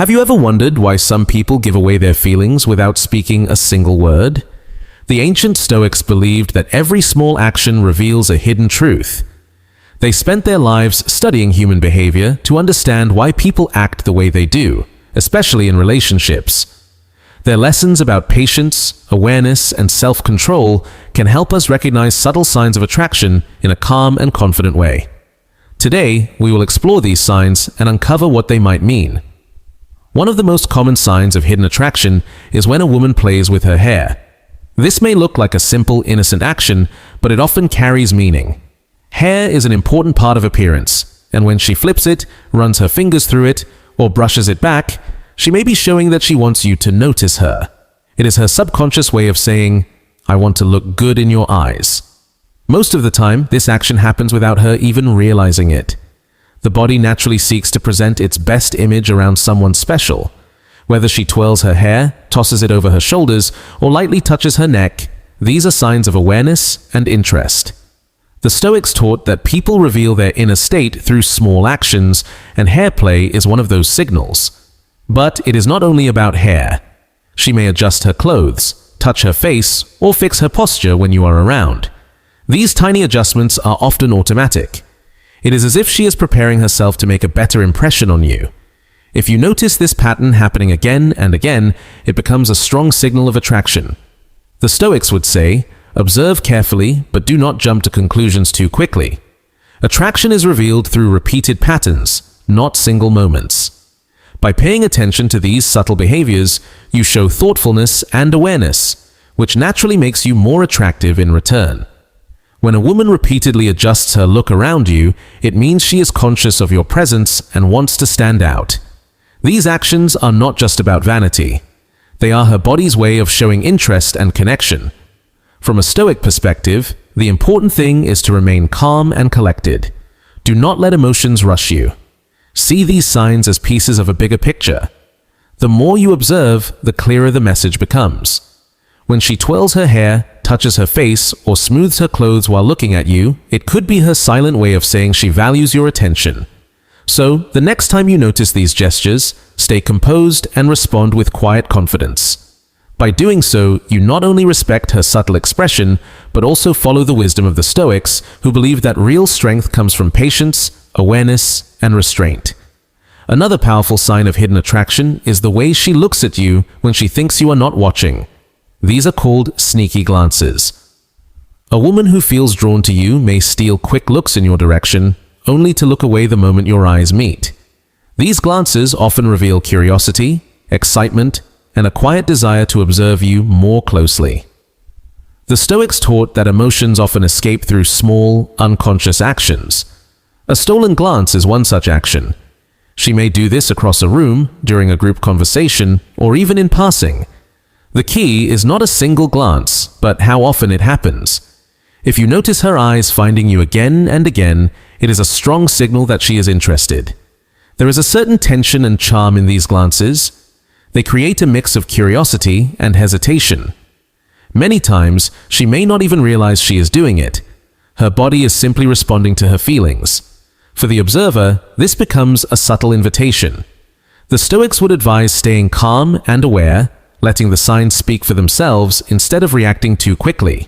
Have you ever wondered why some people give away their feelings without speaking a single word? The ancient Stoics believed that every small action reveals a hidden truth. They spent their lives studying human behavior to understand why people act the way they do, especially in relationships. Their lessons about patience, awareness, and self-control can help us recognize subtle signs of attraction in a calm and confident way. Today, we will explore these signs and uncover what they might mean. One of the most common signs of hidden attraction is when a woman plays with her hair. This may look like a simple, innocent action, but it often carries meaning. Hair is an important part of appearance, and when she flips it, runs her fingers through it, or brushes it back, she may be showing that she wants you to notice her. It is her subconscious way of saying, "I want to look good in your eyes." Most of the time, this action happens without her even realizing it. The body naturally seeks to present its best image around someone special. Whether she twirls her hair, tosses it over her shoulders, or lightly touches her neck, these are signs of awareness and interest. The Stoics taught that people reveal their inner state through small actions, and hair play is one of those signals. But it is not only about hair. She may adjust her clothes, touch her face, or fix her posture when you are around. These tiny adjustments are often automatic. It is as if she is preparing herself to make a better impression on you. If you notice this pattern happening again and again, it becomes a strong signal of attraction. The Stoics would say, observe carefully, but do not jump to conclusions too quickly. Attraction is revealed through repeated patterns, not single moments. By paying attention to these subtle behaviors, you show thoughtfulness and awareness, which naturally makes you more attractive in return. When a woman repeatedly adjusts her look around you, it means she is conscious of your presence and wants to stand out. These actions are not just about vanity. They are her body's way of showing interest and connection. From a Stoic perspective, the important thing is to remain calm and collected. Do not let emotions rush you. See these signs as pieces of a bigger picture. The more you observe, the clearer the message becomes. When she twirls her hair, touches her face, or smooths her clothes while looking at you, it could be her silent way of saying she values your attention. So, the next time you notice these gestures, stay composed and respond with quiet confidence. By doing so, you not only respect her subtle expression, but also follow the wisdom of the Stoics, who believe that real strength comes from patience, awareness, and restraint. Another powerful sign of hidden attraction is the way she looks at you when she thinks you are not watching. These are called sneaky glances. A woman who feels drawn to you may steal quick looks in your direction, only to look away the moment your eyes meet. These glances often reveal curiosity, excitement, and a quiet desire to observe you more closely. The Stoics taught that emotions often escape through small, unconscious actions. A stolen glance is one such action. She may do this across a room, during a group conversation, or even in passing. The key is not a single glance, but how often it happens. If you notice her eyes finding you again and again, it is a strong signal that she is interested. There is a certain tension and charm in these glances. They create a mix of curiosity and hesitation. Many times, she may not even realize she is doing it. Her body is simply responding to her feelings. For the observer, this becomes a subtle invitation. The Stoics would advise staying calm and aware, letting the signs speak for themselves instead of reacting too quickly.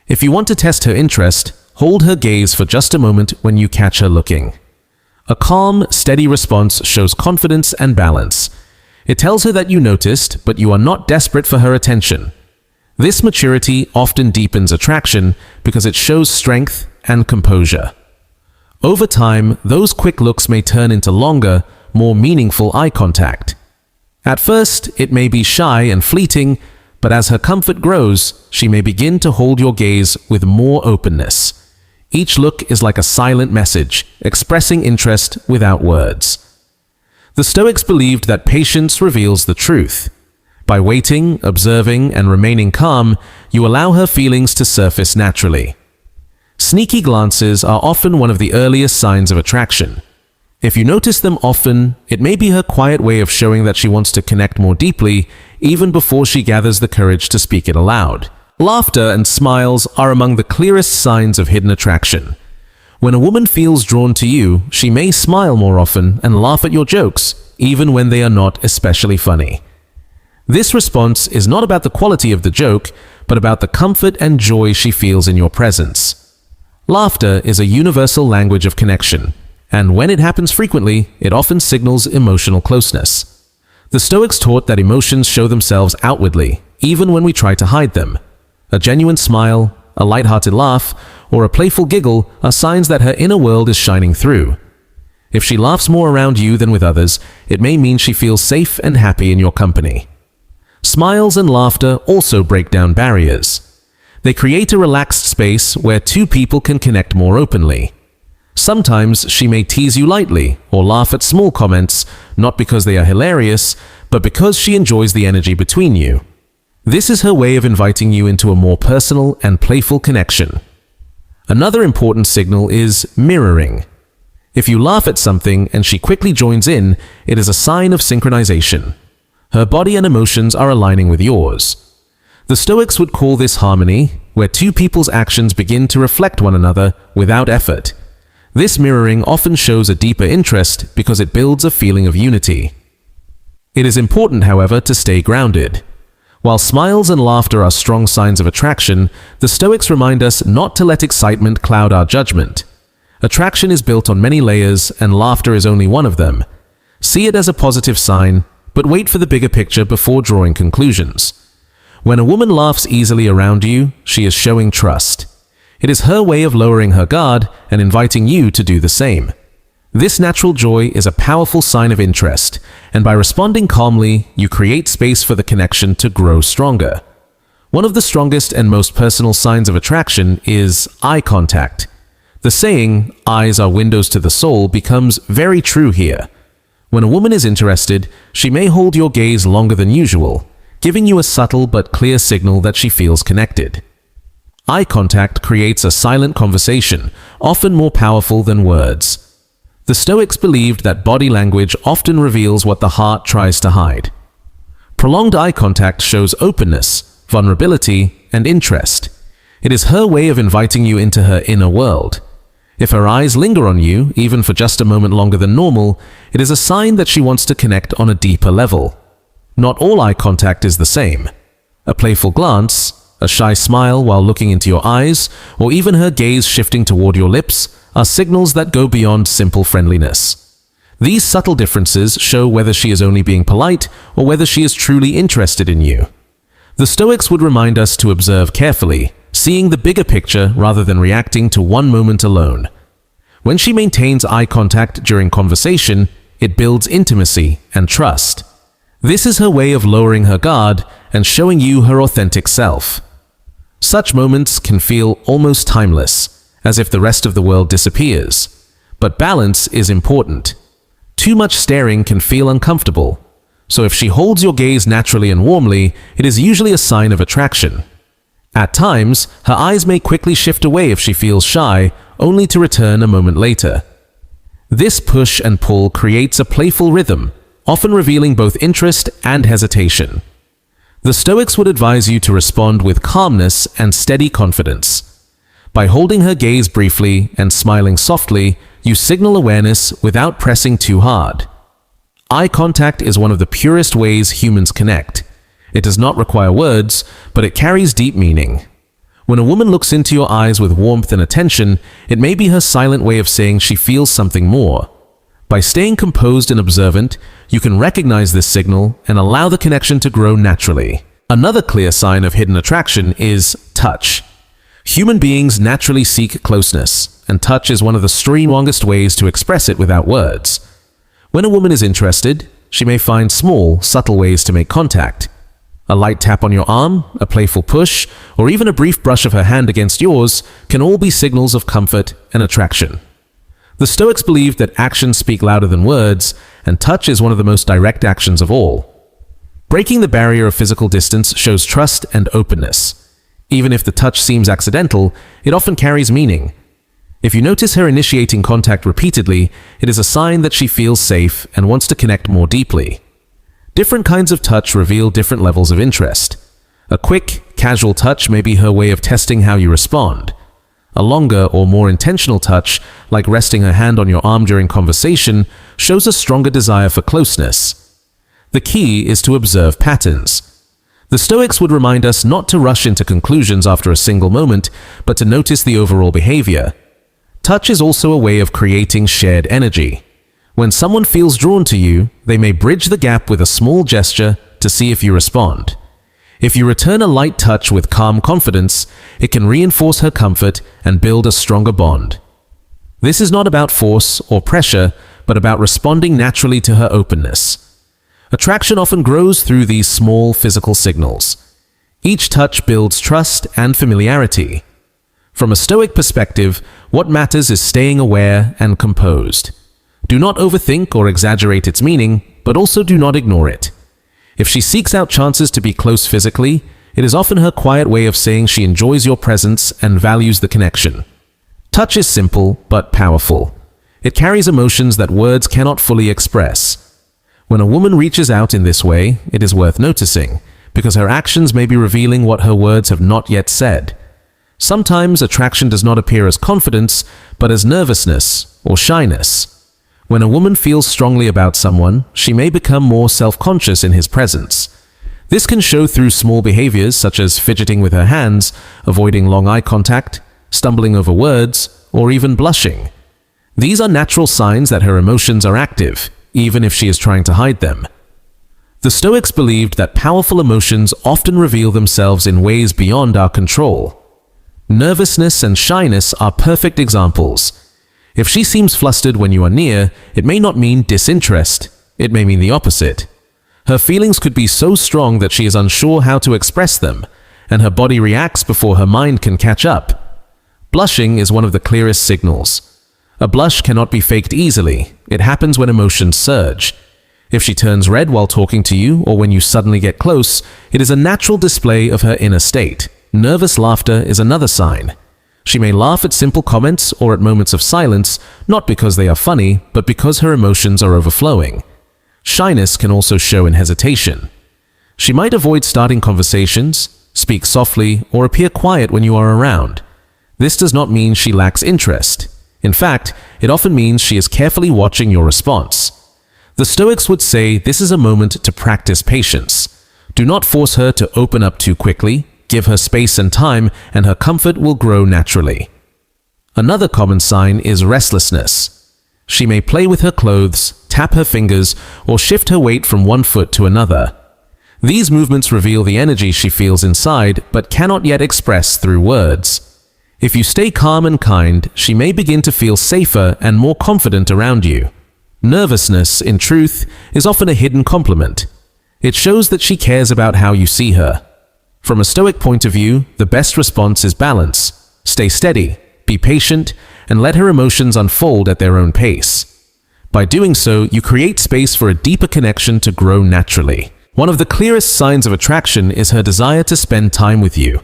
If you want to test her interest, hold her gaze for just a moment when you catch her looking. A calm, steady response shows confidence and balance. It tells her that you noticed, but you are not desperate for her attention. This maturity often deepens attraction because it shows strength and composure. Over time, those quick looks may turn into longer, more meaningful eye contact. At first, it may be shy and fleeting, but as her comfort grows, she may begin to hold your gaze with more openness. Each look is like a silent message, expressing interest without words. The Stoics believed that patience reveals the truth. By waiting, observing, and remaining calm, you allow her feelings to surface naturally. Sneaky glances are often one of the earliest signs of attraction. If you notice them often, it may be her quiet way of showing that she wants to connect more deeply, even before she gathers the courage to speak it aloud. Laughter and smiles are among the clearest signs of hidden attraction. When a woman feels drawn to you, she may smile more often and laugh at your jokes, even when they are not especially funny. This response is not about the quality of the joke, but about the comfort and joy she feels in your presence. Laughter is a universal language of connection, and when it happens frequently, it often signals emotional closeness. The Stoics taught that emotions show themselves outwardly, even when we try to hide them. A genuine smile, a light-hearted laugh, or a playful giggle are signs that her inner world is shining through. If she laughs more around you than with others, it may mean she feels safe and happy in your company. Smiles and laughter also break down barriers. They create a relaxed space where two people can connect more openly. Sometimes she may tease you lightly or laugh at small comments, not because they are hilarious, but because she enjoys the energy between you. This is her way of inviting you into a more personal and playful connection. Another important signal is mirroring. If you laugh at something and she quickly joins in, it is a sign of synchronization. Her body and emotions are aligning with yours. The Stoics would call this harmony, where two people's actions begin to reflect one another without effort. This mirroring often shows a deeper interest because it builds a feeling of unity. It is important, however, to stay grounded. While smiles and laughter are strong signs of attraction, the Stoics remind us not to let excitement cloud our judgment. Attraction is built on many layers, and laughter is only one of them. See it as a positive sign, but wait for the bigger picture before drawing conclusions. When a woman laughs easily around you, she is showing trust. It is her way of lowering her guard and inviting you to do the same. This natural joy is a powerful sign of interest, and by responding calmly, you create space for the connection to grow stronger. One of the strongest and most personal signs of attraction is eye contact. The saying, "Eyes are windows to the soul," becomes very true here. When a woman is interested, she may hold your gaze longer than usual, giving you a subtle but clear signal that she feels connected. Eye contact creates a silent conversation, often more powerful than words. The Stoics believed that body language often reveals what the heart tries to hide. Prolonged eye contact shows openness, vulnerability, and interest. It is her way of inviting you into her inner world. If her eyes linger on you, even for just a moment longer than normal, it is a sign that she wants to connect on a deeper level. Not all eye contact is the same. A playful glance, a shy smile while looking into your eyes, or even her gaze shifting toward your lips are signals that go beyond simple friendliness. These subtle differences show whether she is only being polite or whether she is truly interested in you. The Stoics would remind us to observe carefully, seeing the bigger picture rather than reacting to one moment alone. When she maintains eye contact during conversation, it builds intimacy and trust. This is her way of lowering her guard and showing you her authentic self. Such moments can feel almost timeless, as if the rest of the world disappears. But balance is important. Too much staring can feel uncomfortable, so if she holds your gaze naturally and warmly, it is usually a sign of attraction. At times, her eyes may quickly shift away if she feels shy, only to return a moment later. This push and pull creates a playful rhythm, often revealing both interest and hesitation. The Stoics would advise you to respond with calmness and steady confidence. By holding her gaze briefly and smiling softly, you signal awareness without pressing too hard. Eye contact is one of the purest ways humans connect. It does not require words, but it carries deep meaning. When a woman looks into your eyes with warmth and attention, it may be her silent way of saying she feels something more. By staying composed and observant, you can recognize this signal and allow the connection to grow naturally. Another clear sign of hidden attraction is touch. Human beings naturally seek closeness, and touch is one of the strongest ways to express it without words. When a woman is interested, she may find small, subtle ways to make contact. A light tap on your arm, a playful push, or even a brief brush of her hand against yours can all be signals of comfort and attraction. The Stoics believed that actions speak louder than words, and touch is one of the most direct actions of all. Breaking the barrier of physical distance shows trust and openness. Even if the touch seems accidental, it often carries meaning. If you notice her initiating contact repeatedly, it is a sign that she feels safe and wants to connect more deeply. Different kinds of touch reveal different levels of interest. A quick, casual touch may be her way of testing how you respond. A longer or more intentional touch, like resting her hand on your arm during conversation, shows a stronger desire for closeness. The key is to observe patterns. The Stoics would remind us not to rush into conclusions after a single moment, but to notice the overall behavior. Touch is also a way of creating shared energy. When someone feels drawn to you, they may bridge the gap with a small gesture to see if you respond. If you return a light touch with calm confidence, it can reinforce her comfort and build a stronger bond. This is not about force or pressure, but about responding naturally to her openness. Attraction often grows through these small physical signals. Each touch builds trust and familiarity. From a Stoic perspective, what matters is staying aware and composed. Do not overthink or exaggerate its meaning, but also do not ignore it. If she seeks out chances to be close physically, it is often her quiet way of saying she enjoys your presence and values the connection. Touch is simple but powerful. It carries emotions that words cannot fully express. When a woman reaches out in this way, it is worth noticing, because her actions may be revealing what her words have not yet said. Sometimes attraction does not appear as confidence, but as nervousness or shyness. When a woman feels strongly about someone, she may become more self-conscious in his presence. This can show through small behaviors such as fidgeting with her hands, avoiding long eye contact, stumbling over words, or even blushing. These are natural signs that her emotions are active, even if she is trying to hide them. The Stoics believed that powerful emotions often reveal themselves in ways beyond our control. Nervousness and shyness are perfect examples. If she seems flustered when you are near, it may not mean disinterest. It may mean the opposite. Her feelings could be so strong that she is unsure how to express them, and her body reacts before her mind can catch up. Blushing is one of the clearest signals. A blush cannot be faked easily. It happens when emotions surge. If she turns red while talking to you or when you suddenly get close, it is a natural display of her inner state. Nervous laughter is another sign. She may laugh at simple comments or at moments of silence, not because they are funny, but because her emotions are overflowing. Shyness can also show in hesitation. She might avoid starting conversations, speak softly, or appear quiet when you are around. This does not mean she lacks interest. In fact, it often means she is carefully watching your response. The Stoics would say this is a moment to practice patience. Do not force her to open up too quickly. Give her space and time, and her comfort will grow naturally. Another common sign is restlessness. She may play with her clothes, tap her fingers, or shift her weight from one foot to another. These movements reveal the energy she feels inside, but cannot yet express through words. If you stay calm and kind, she may begin to feel safer and more confident around you. Nervousness, in truth, is often a hidden compliment. It shows that she cares about how you see her. From a Stoic point of view, the best response is balance. Stay steady, be patient, and let her emotions unfold at their own pace. By doing so, you create space for a deeper connection to grow naturally. One of the clearest signs of attraction is her desire to spend time with you.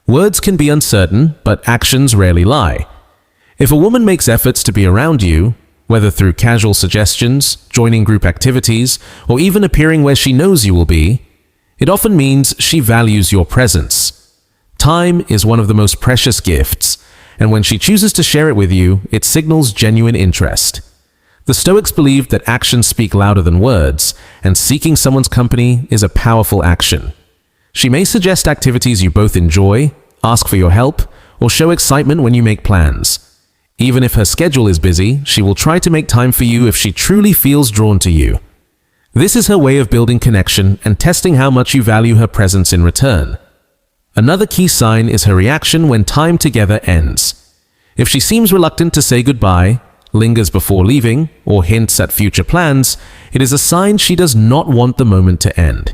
Words can be uncertain, but actions rarely lie. If a woman makes efforts to be around you, whether through casual suggestions, joining group activities, or even appearing where she knows you will be, it often means she values your presence. Time is one of the most precious gifts, and when she chooses to share it with you, it signals genuine interest. The Stoics believed that actions speak louder than words, and seeking someone's company is a powerful action. She may suggest activities you both enjoy, ask for your help, or show excitement when you make plans. Even if her schedule is busy, she will try to make time for you if she truly feels drawn to you. This is her way of building connection and testing how much you value her presence in return. Another key sign is her reaction when time together ends. If she seems reluctant to say goodbye, lingers before leaving, or hints at future plans, it is a sign she does not want the moment to end.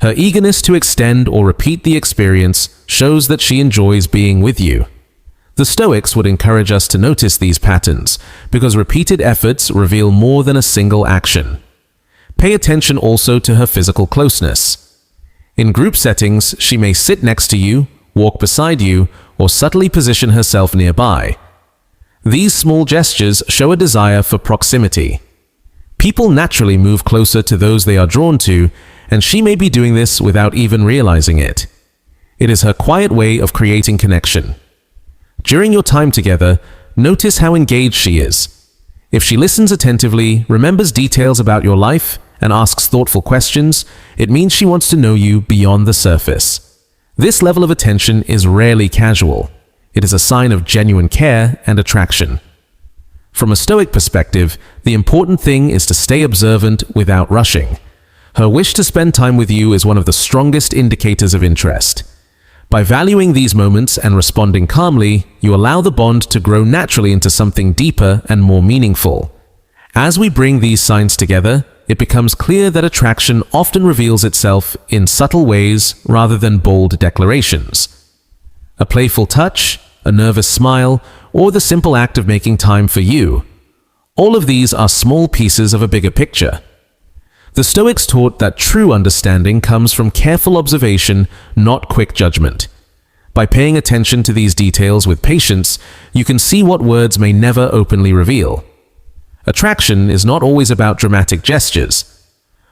Her eagerness to extend or repeat the experience shows that she enjoys being with you. The Stoics would encourage us to notice these patterns because repeated efforts reveal more than a single action. Pay attention also to her physical closeness. In group settings, she may sit next to you, walk beside you, or subtly position herself nearby. These small gestures show a desire for proximity. People naturally move closer to those they are drawn to, and she may be doing this without even realizing it. It is her quiet way of creating connection. During your time together, notice how engaged she is. If she listens attentively, remembers details about your life, and asks thoughtful questions, it means she wants to know you beyond the surface. This level of attention is rarely casual. It is a sign of genuine care and attraction. From a Stoic perspective, the important thing is to stay observant without rushing. Her wish to spend time with you is one of the strongest indicators of interest. By valuing these moments and responding calmly, you allow the bond to grow naturally into something deeper and more meaningful. As we bring these signs together, it becomes clear that attraction often reveals itself in subtle ways rather than bold declarations. A playful touch, a nervous smile, or the simple act of making time for you. All of these are small pieces of a bigger picture. The Stoics taught that true understanding comes from careful observation, not quick judgment. By paying attention to these details with patience, you can see what words may never openly reveal. Attraction is not always about dramatic gestures.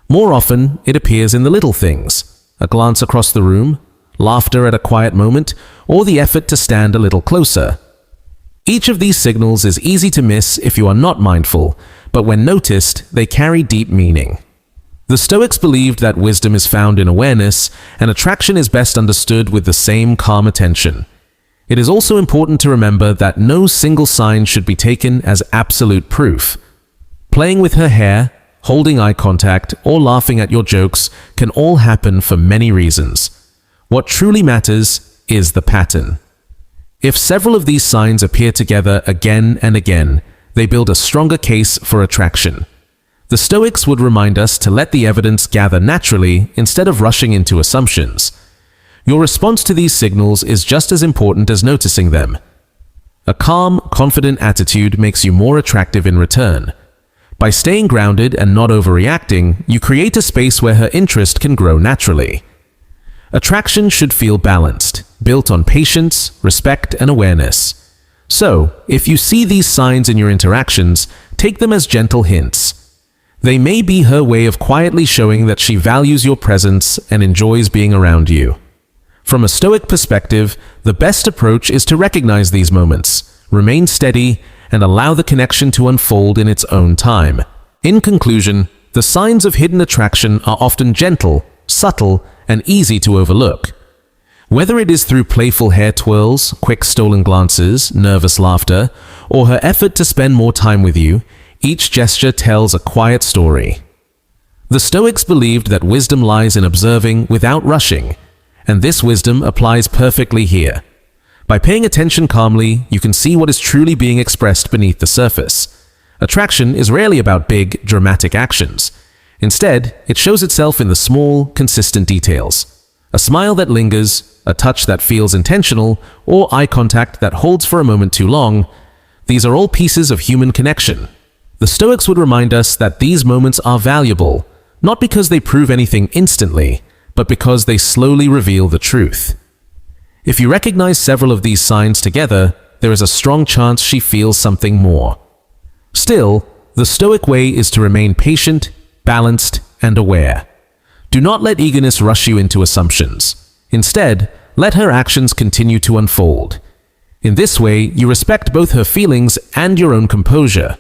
More often, it appears in the little things: a glance across the room, laughter at a quiet moment, or the effort to stand a little closer. Each of these signals is easy to miss if you are not mindful, but when noticed, they carry deep meaning. The Stoics believed that wisdom is found in awareness, and attraction is best understood with the same calm attention. It is also important to remember that no single sign should be taken as absolute proof. Playing with her hair, holding eye contact, or laughing at your jokes can all happen for many reasons. What truly matters is the pattern. If several of these signs appear together again and again, they build a stronger case for attraction. The Stoics would remind us to let the evidence gather naturally instead of rushing into assumptions. Your response to these signals is just as important as noticing them. A calm, confident attitude makes you more attractive in return. By staying grounded and not overreacting, you create a space where her interest can grow naturally. Attraction should feel balanced, built on patience, respect, and awareness. So, if you see these signs in your interactions, take them as gentle hints. They may be her way of quietly showing that she values your presence and enjoys being around you. From a Stoic perspective, the best approach is to recognize these moments, remain steady, and allow the connection to unfold in its own time. In conclusion, the signs of hidden attraction are often gentle, subtle, and easy to overlook. Whether it is through playful hair twirls, quick stolen glances, nervous laughter, or her effort to spend more time with you, each gesture tells a quiet story. The Stoics believed that wisdom lies in observing without rushing, and this wisdom applies perfectly here. By paying attention calmly, you can see what is truly being expressed beneath the surface. Attraction is rarely about big, dramatic actions. Instead, it shows itself in the small, consistent details. A smile that lingers, a touch that feels intentional, or eye contact that holds for a moment too long. These are all pieces of human connection. The Stoics would remind us that these moments are valuable, not because they prove anything instantly, but because they slowly reveal the truth. If you recognize several of these signs together, there is a strong chance she feels something more. Still, the Stoic way is to remain patient, balanced, and aware. Do not let eagerness rush you into assumptions. Instead, let her actions continue to unfold. In this way, you respect both her feelings and your own composure.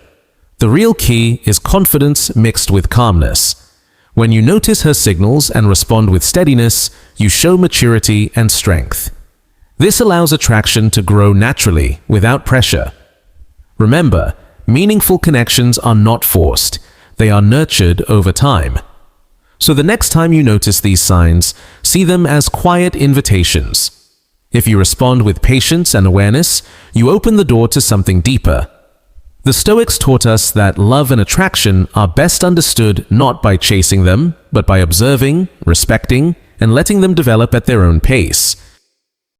The real key is confidence mixed with calmness. When you notice her signals and respond with steadiness, you show maturity and strength. This allows attraction to grow naturally, without pressure. Remember, meaningful connections are not forced. They are nurtured over time. So the next time you notice these signs, see them as quiet invitations. If you respond with patience and awareness, you open the door to something deeper. The Stoics taught us that love and attraction are best understood not by chasing them, but by observing, respecting, and letting them develop at their own pace.